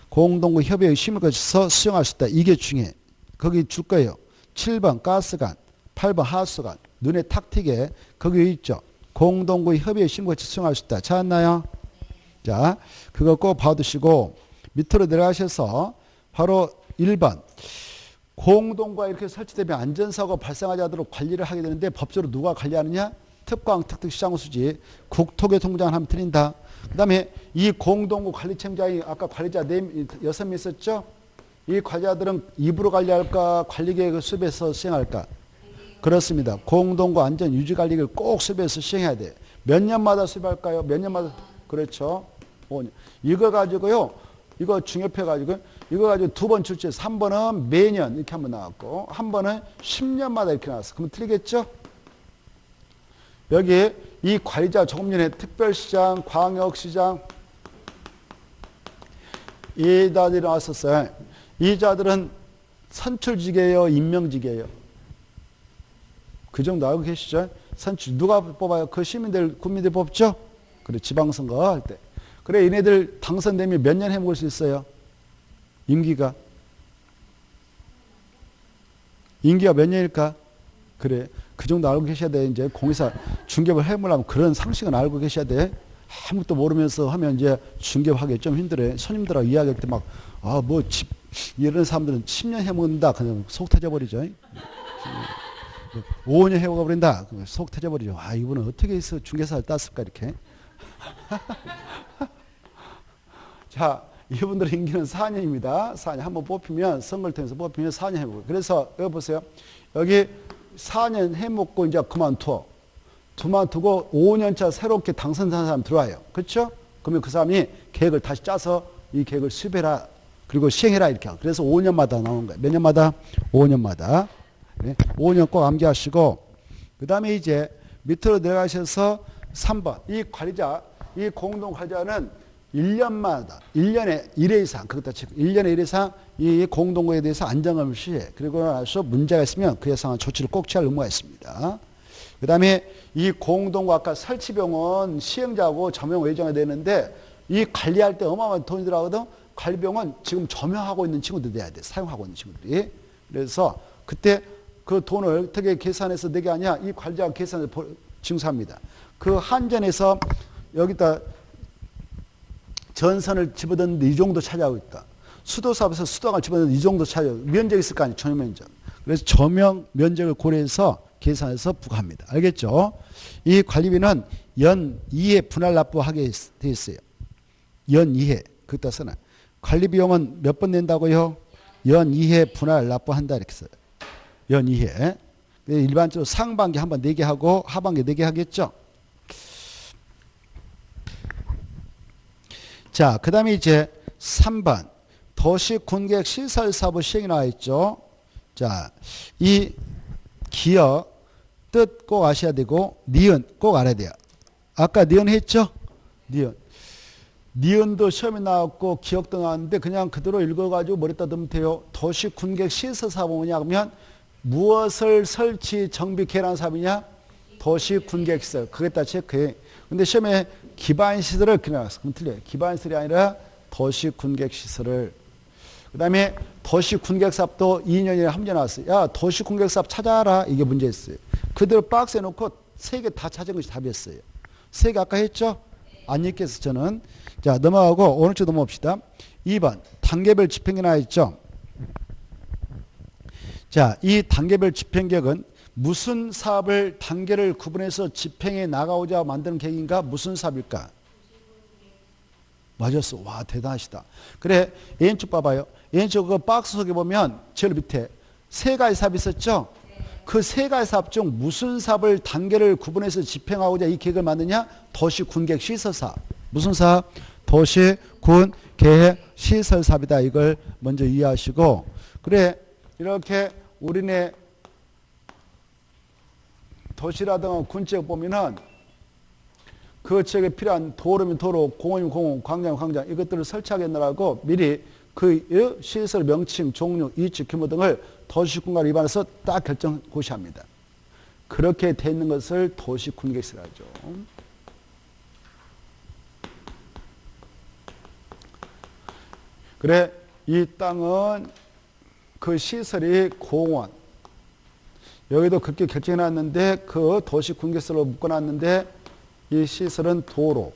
공동구 협의의 힘을 거쳐서 수용할 수 있다. 이게 중요해. 거기 줄 거예요. 7번 가스관, 8번 하수관. 눈에 탁 튀게 거기 있죠. 공동구 협의의 힘을 거쳐 수용할 수 있다. 찾았나요? 자, 그거 꼭 봐두시고 밑으로 내려가셔서 바로 1번. 공동구가 이렇게 설치되면 안전사고 발생하지 않도록 관리를 하게 되는데 법적으로 누가 관리하느냐? 특광, 특특시장수지, 국토교통부장을 하면 드린다. 그 다음에 이 공동구 관리청장이 아까 관리자 6명 있었죠? 이 관리자들은 입으로 관리할까? 관리계획을 수립해서 시행할까? 그렇습니다. 공동구 안전 유지 관리를 꼭 수립해서 시행해야 돼. 몇 년마다 수립할까요? 몇 년마다? 그렇죠. 5년. 이거 가지고요. 이거 중요해가지고 이거 가지고 두 번 출제. 3번은 매년 이렇게 한번 나왔고 한 번은 10년마다 이렇게 나왔어. 그러면 틀리겠죠? 여기 이 관리자 조금 전에 특별시장, 광역시장 이 자들이 나왔었어요. 이 자들은 선출직이에요? 임명직이에요? 그 정도 알고 계시죠? 선출 누가 뽑아요? 그 시민들, 국민들이 뽑죠? 그래 지방선거 할 때. 그래 얘네들 당선되면 몇 년 해먹을 수 있어요? 임기가 몇 년일까? 그래 그 정도 알고 계셔야 돼. 이제 공회사 중개업을 해보려면 그런 상식은 알고 계셔야 돼. 아무것도 모르면서 하면 이제 중개업하기 좀 힘들어요. 손님들하고 이야기할 때 막 뭐 집 이런 사람들은 10년 해먹는다 그냥 속 터져버리죠. 5년 해먹어버린다 속 터져버리죠. 아 이분은 어떻게 해서 중개사를 땄을까 이렇게. 자, 이분들의 임기는 4년입니다. 4년 한번 뽑히면 선거를 통해서 뽑히면 4년 해보고. 그래서 여기 보세요. 여기 4년 해먹고 이제 그만두고 5년차 새롭게 당선된 사람 들어와요. 그렇죠? 그러면 그 사람이 계획을 다시 짜서 이 계획을 수립해라. 그리고 시행해라 이렇게 하고. 그래서 5년마다 나오는 거예요. 몇 년마다? 5년마다. 네? 5년 꼭 암기하시고 그 다음에 이제 밑으로 내려가셔서 3번. 이 관리자, 이 공동 관리자는 1년마다, 1년에 1회 이상, 그것도 치고 1년에 1회 이상 이 공동구에 대해서 안전감을 시해. 그리고 나서 문제가 있으면 그에 상한 조치를 꼭 취할 의무가 있습니다. 그 다음에 이 공동구 아까 설치병원 시행자하고 점용 외정이 되는데 이 관리할 때 어마어마한 돈이 들어가거든. 관리병원 지금 점용하고 있는 친구들이 돼야 돼. 사용하고 있는 친구들이. 그래서 그때 그 돈을 어떻게 계산해서 내게 하냐? 이 관리자가 계산해서 징수합니다. 그 한전에서 여기다 전선을 집어넣는데 이 정도 차지하고 있다. 수도사업에서 수도관을 집어넣는데 이 정도 차지하고 면적이 있을 거 아니에요. 점용 면적. 그래서 점용 면적을 고려해서 계산해서 부과합니다. 알겠죠? 이 관리비는 연 2회 분할 납부하게 되어 있어요. 연 2회. 그것도 써놔. 관리비용은 몇 번 낸다고요? 연 2회 분할 납부한다 이렇게 써요. 연 2회. 일반적으로 상반기 한번 내게 하고 하반기 내게 하겠죠? 자, 그 다음에 이제 3번. 도시군계획 시설사업의 시행이 나와 있죠. 자, 이 기어 뜻 꼭 아셔야 되고, 니은 꼭 알아야 돼요. 아까 니은 했죠? 니은. 니은도 시험에 나왔고, 기억도 나왔는데, 그냥 그대로 읽어가지고 머리다 넣으면 돼요. 도시군계획 시설사업은 뭐냐 하면, 무엇을 설치, 정비, 개란 사업이냐? 도시군계획시설. 그겠다 체크해. 근데 시험에 기반시설을 그냥 나왔어. 그럼 틀려요. 기반시설이 아니라 도시군계획시설을. 그 다음에 도시군계획사업도 2년에 한 번 나왔어요. 야, 도시군계획사업 찾아라. 이게 문제였어요. 그대로 박스에 놓고 3개 다 찾은 것이 답이었어요. 3개 아까 했죠? 안 읽겠어, 저는. 자, 넘어가고, 오른쪽 넘어갑시다. 2번. 단계별 집행계획 나와 있죠. 자, 이 단계별 집행계획은 무슨 사업을 단계를 구분해서 집행해 나가고자 만드는 계획인가? 무슨 사업일까? 맞았어. 와, 대단하시다. 그래, A쪽 봐봐요. A쪽 그 박스 속에 보면 제일 밑에 세 가지 사업이 있었죠? 그 세 가지 사업 중 무슨 사업을 단계를 구분해서 집행하고자 이 계획을 만드냐? 도시, 군, 계획, 시설 사업. 무슨 사업? 도시, 군, 계획, 시설 사업이다. 이걸 먼저 이해하시고, 그래, 이렇게 우리네 도시라든가 군지역 보면은 그 지역에 필요한 도로면 도로, 공원이면 공원, 광장이면 광장 이것들을 설치하겠느라고 미리 그 시설 명칭, 종류, 이치, 규모 등을 도시군과를 위반해서 딱 결정 고시합니다. 그렇게 돼 있는 것을 도시군계획서라죠. 그래, 이 땅은 그 시설이 공원, 여기도 그렇게 결정해놨는데 그 도시군계획서로 묶어놨는데 이 시설은 도로,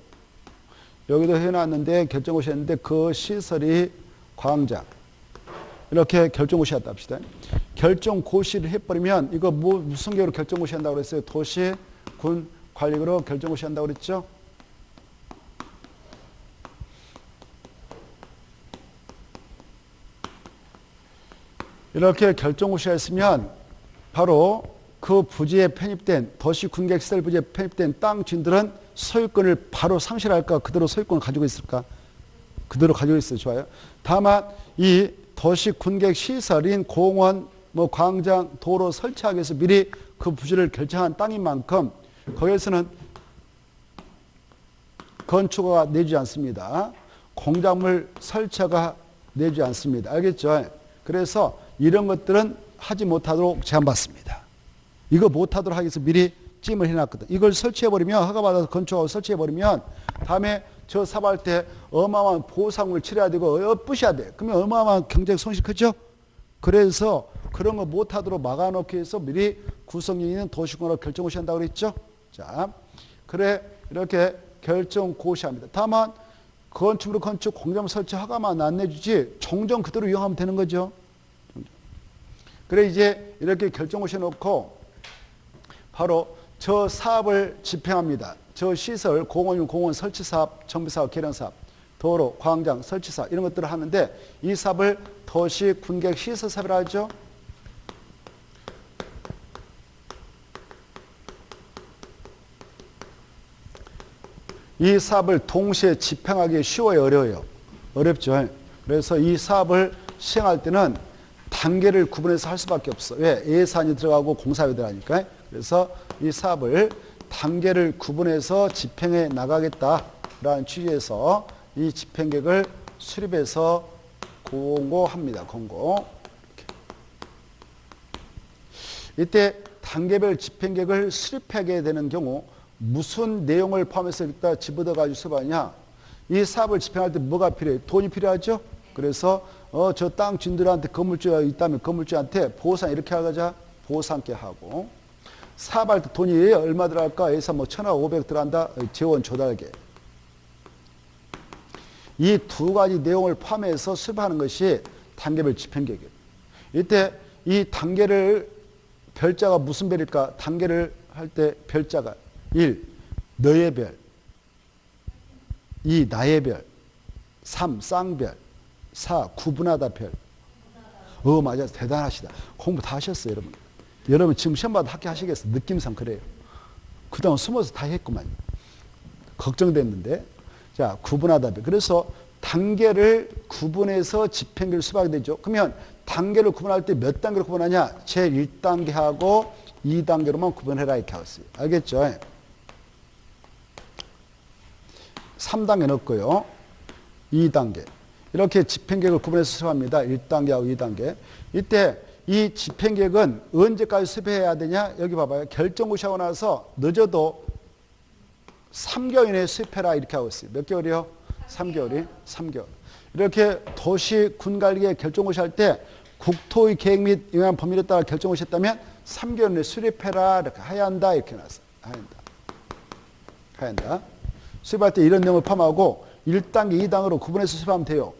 여기도 해놨는데 결정고시했는데 그 시설이 광장, 이렇게 결정고시했다 합시다. 결정고시를 해버리면 이거 무슨 계획으로 결정고시한다고 그랬어요? 도시, 군, 관리로 결정고시한다고 그랬죠? 이렇게 결정고시했으면 바로 그 부지에 편입된 도시군계획시설 부지에 편입된 땅 주인들은 소유권을 바로 상실할까? 그대로 소유권을 가지고 있을까? 그대로 가지고 있어요. 좋아요. 다만 이 도시군계획시설인 공원, 뭐 광장, 도로 설치하기 위해서 미리 그 부지를 결정한 땅인 만큼 거기에서는 건축허가 내주지 않습니다. 공작물 설치가 내주지 않습니다. 알겠죠? 그래서 이런 것들은 하지 못하도록 제한받습니다. 이거 못하도록 하기 위해서 미리 찜을 해놨거든. 이걸 설치해버리면, 허가받아서 건축하고 설치해버리면 다음에 저 사업할 때 어마어마한 보상을 치러야 되고 부셔야 돼. 그러면 어마어마한 경제적 손실 크죠? 그래서 그런 거 못하도록 막아놓기 위해서 미리 구성력 있는 도시군으로 결정고시한다고 그랬죠? 자, 그래, 이렇게 결정고시합니다. 다만 건축으로 건축, 공작물 설치 허가만 안 내주지 종전 그대로 이용하면 되는 거죠. 그래, 이제 이렇게 결정고시 놓고 바로 저 사업을 집행합니다. 저 시설, 공원이면 공원 설치 사업, 정비 사업, 개량 사업, 도로, 광장, 설치 사업 이런 것들을 하는데 이 사업을 도시, 군계획, 시설 사업이라 하죠. 이 사업을 동시에 집행하기 쉬워요, 어려워요? 어렵죠. 그래서 이 사업을 시행할 때는 단계를 구분해서 할 수밖에 없어. 왜? 예산이 들어가고 공사비 들어가니까. 그래서 이 사업을 단계를 구분해서 집행해 나가겠다라는 취지에서 이 집행계획을 수립해서 공고합니다. 공고. 이때 단계별 집행계획을 수립하게 되는 경우 무슨 내용을 포함해서 여기다 집어넣어가지고 수업하냐? 이 사업을 집행할 때 뭐가 필요해요? 돈이 필요하죠? 그래서 저 땅 주인들한테 건물주가 있다면 건물주한테 보상 이렇게 하자. 보상께 하고 사업할 때 돈이 얼마 들어갈까? 예산 뭐 1,500 들어간다. 재원 조달계. 이 두 가지 내용을 포함해서 수립하는 것이 단계별 집행계획이에요. 이때 이 단계를 별자가 무슨 별일까? 단계를 할 때 별자가 1. 너의 별 2. 나의 별 3. 쌍별 4. 구분하다 별. 맞아. 대단하시다. 공부 다 하셨어요, 여러분. 여러분 지금 시험 봐도 합격하시겠어요. 느낌상 그래요. 그동안 숨어서 다 했구만. 걱정됐는데. 자, 구분하다 별. 그래서 단계를 구분해서 집행계획을 수립하게 되죠. 그러면 단계를 구분할 때 몇 단계로 구분하냐? 제1단계하고 2단계로만 구분해라 이렇게 하고 있어요. 알겠죠? 3단계 넣었고요. 2단계. 이렇게 집행계획을 구분해서 수립합니다. 1단계하고 2단계. 이때 이 집행계획은 언제까지 수립해야 되냐? 여기 봐봐요. 결정고시하고 나서 늦어도 3개월 이내에 수립해라 이렇게 하고 있어요. 몇 개월이요? 3개월이? 3개월. 이렇게 도시 군관리계 결정고시 할 때 국토의 계획 및 영향 범위에 따라 결정고시 했다면 3개월 내에 수립해라 이렇게 해야 한다 이렇게 나왔어요. 해야 한다. 수립할 때 이런 내용을 포함하고 1단계, 2단계로 구분해서 수립하면 돼요.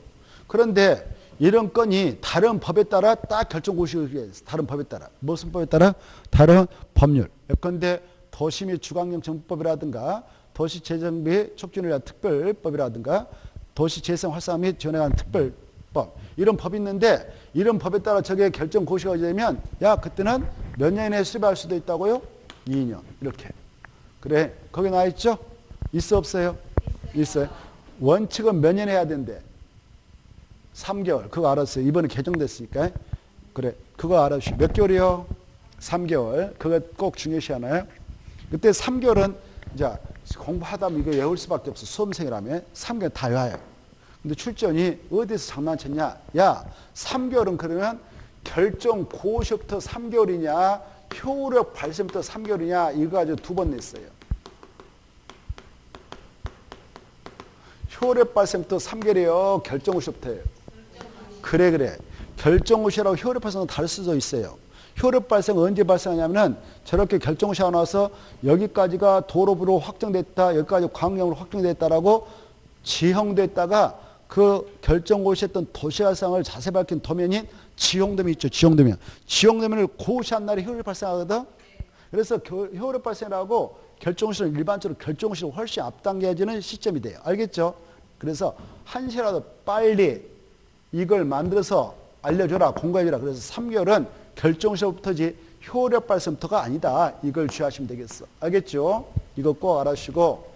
그런데 이런 건이 다른 법에 따라 딱 결정고시가 있어. 다른 법에 따라. 무슨 법에 따라? 다른 법률. 예컨대 도시 및 주거환경 정비법이라든가 도시재정비 촉진을 위한 특별법이라든가 도시재생 활성화 및 지원에 관한 특별법. 이런 법이 있는데 이런 법에 따라 저게 결정고시가 되면 야 그때는 몇 년 이내에 수립할 수도 있다고요? 2년. 이렇게. 그래. 거기 나와 있죠? 있어 없어요? 있어요. 원칙은 몇 년 해야 된대? 3개월. 그거 알았어요. 이번에 개정됐으니까. 그래. 그거 알아주시오. 몇 개월이요? 3개월. 그거 꼭 중요시 하나요? 그때 3개월은 이제 공부하다 보면 이거 외울 수밖에 없어. 수험생이라면 3개월 다 외워요. 근데 출전이 어디서 장난쳤냐? 야, 3개월은 그러면 결정 고시부터 3개월이냐, 효력 발생부터 3개월이냐, 이거 가지고 2번 냈어요. 효력 발생부터 3개월이에요. 결정 고시부터예요. 그래. 결정 고시라고 효력 발생은 다를 수도 있어요. 효력 발생은 언제 발생하냐면은 저렇게 결정 고시가 나와서 여기까지가 도로부로 확정됐다, 여기까지 광역으로 확정됐다라고 지형됐다가 그 결정고시했던 도시활성을 자세히 밝힌 도면인 지형도면 있죠. 지형도면. 지형도면을 고시한 날에 효력 발생하거든. 그래서 효력 발생이라고 결정고시는 일반적으로 결정고시를 훨씬 앞당겨지는 시점이 돼요. 알겠죠? 그래서 한시라도 빨리 이걸 만들어서 알려줘라. 공부해줘라. 그래서 3개월은 결정고시부터지 효력 발생부터가 아니다. 이걸 주의하시면 되겠어. 알겠죠? 이거 꼭 알아주시고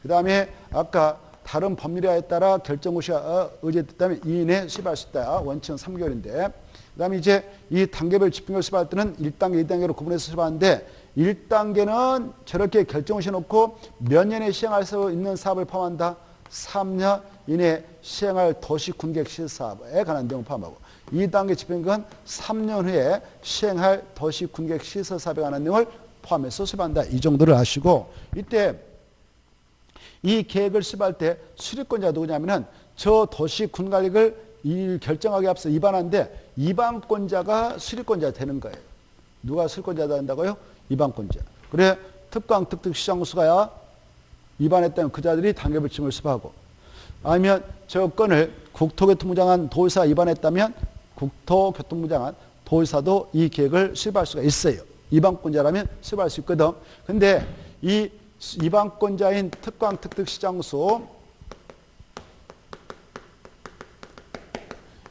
그 다음에 아까 다른 법률에 따라 결정고시가 의제됐다면 2인 내에 수립할 수 있다. 원칙은 3개월인데. 그 다음에 이제 이 단계별 집행을 수립할 때는 1단계, 2단계로 구분해서 수립하는데 1단계는 저렇게 결정고시 놓고 몇 년에 시행할 수 있는 사업을 포함한다. 3년 이내에 시행할 도시군객시설사업에 관한 내용을 포함하고 2단계 집행은 3년 후에 시행할 도시군객시설사업에 관한 내용을 포함해서 수립한다. 이 정도를 아시고 이때 이 계획을 수립할 때 수립권자가 누구냐면은 저 도시 군관리를 결정하기 앞서 입안하는데 입안권자가 수립권자가 되는 거예요. 누가 수립권자가 된다고요? 입안권자. 그래 특강 특특 시장수가야 입안했다면 그 자들이 단계별 집행을 수립하고 아니면 저 건을 국토교통부장관 도의사가 입안했다면 국토교통부장관 도의사도 이 계획을 수립할 수가 있어요. 입안권자라면 수립할 수 있거든. 근데 이 입안권자인 특강 특특시장소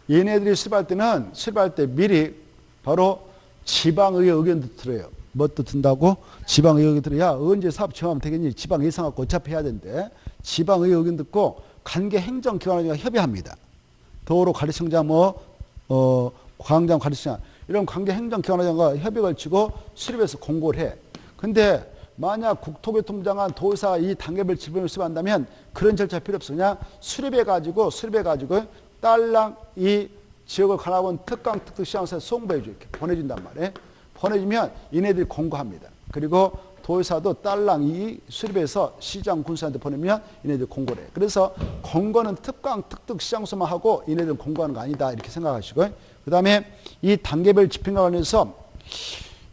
얘네들이 수립할 때 미리 바로 지방의회 의견도 들어요. 뭣도 든다고? 지방의회 의견 들어야 언제 사업 지원하면 되겠니? 지방 예산 갖고 어차피 해야 되는데 지방의회 의견 듣고 관계 행정기관과 협의합니다. 도로 관리청장 광장 관리청장 이런 관계 행정기관과 협의 걸치고 수립해서 공고를 해. 근데 만약 국토교통부장관 도의사가 이 단계별 집행을 수립한다면 그런 절차 필요 없어. 그냥 수립해가지고 딸랑 이 지역을 관할하고 특강 특특시장소에 송부해줘. 이렇게 보내준단 말이에요. 보내주면 얘네들이 공고합니다. 그리고 도의사도 딸랑 이 수립해서 시장 군수한테 보내면 얘네들이 공고를 해요. 그래서 공고는 특강 특특시장소만 하고 얘네들은 공고하는 거 아니다. 이렇게 생각하시고요. 그 다음에 이 단계별 집행과 관련해서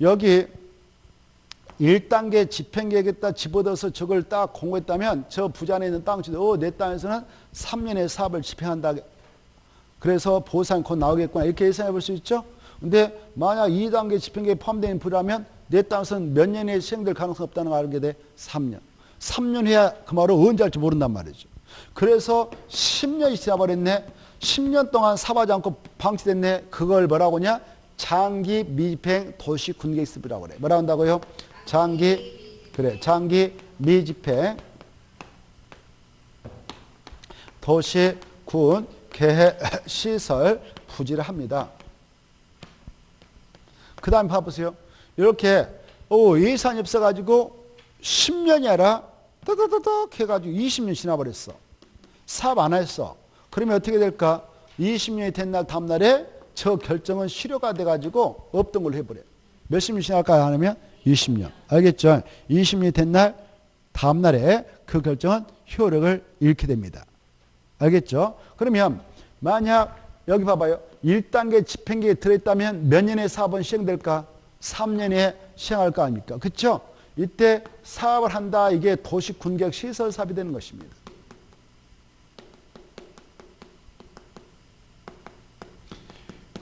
여기 1단계 집행계획에다 집어넣어서 저걸 딱 공고했다면 저 부산에 있는 땅주도 내 땅에서는 3년의 사업을 집행한다. 그래서 보상 곧 나오겠구나. 이렇게 예상해 볼 수 있죠. 근데 만약 2단계 집행계획에 포함된 부라면 내 땅에서는 몇 년에 시행될 가능성이 없다는 걸 알게 돼. 3년. 3년 해야 그 말을 언제 할지 모른단 말이죠. 그래서 10년이 지나버렸네. 10년 동안 사업하지 않고 방치됐네. 그걸 뭐라고 하냐? 장기 미집행 도시군객습이라고 그래. 뭐라고 한다고요? 장기 미집행 도시군 계획시설 부지를 합니다. 그 다음에 봐보세요. 이렇게 예산이 없어가지고 10년이 아니라 따다다닥 해가지고 20년 지나버렸어. 사업 안 했어. 그러면 어떻게 될까? 20년이 된 날 다음날에 저 결정은 실효가 돼가지고 없던 걸로 해버려. 몇십 년 지날까요? 하면 20년. 알겠죠? 20년이 된 날 다음날에 그 결정은 효력을 잃게 됩니다. 알겠죠? 그러면 만약 여기 봐봐요. 1단계 집행계획에 들어있다면 몇 년의 사업은 시행될까? 3년에 시행할 거 아닙니까? 그렇죠? 이때 사업을 한다. 이게 도시군객 시설 사업이 되는 것입니다.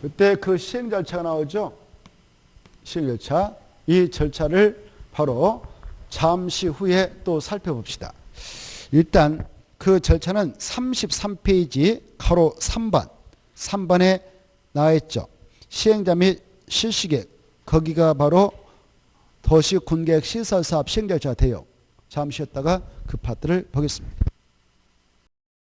그때 그 시행 절차가 나오죠. 시행 절차. 이 절차를 바로 잠시 후에 또 살펴봅시다. 일단 그 절차는 33페이지 가로 3번. 3번에 나와 있죠. 시행자 및 실시계획. 거기가 바로 도시 군계획 시설사업 시행 절차가 돼요. 잠시 쉬었다가 그 파트를 보겠습니다.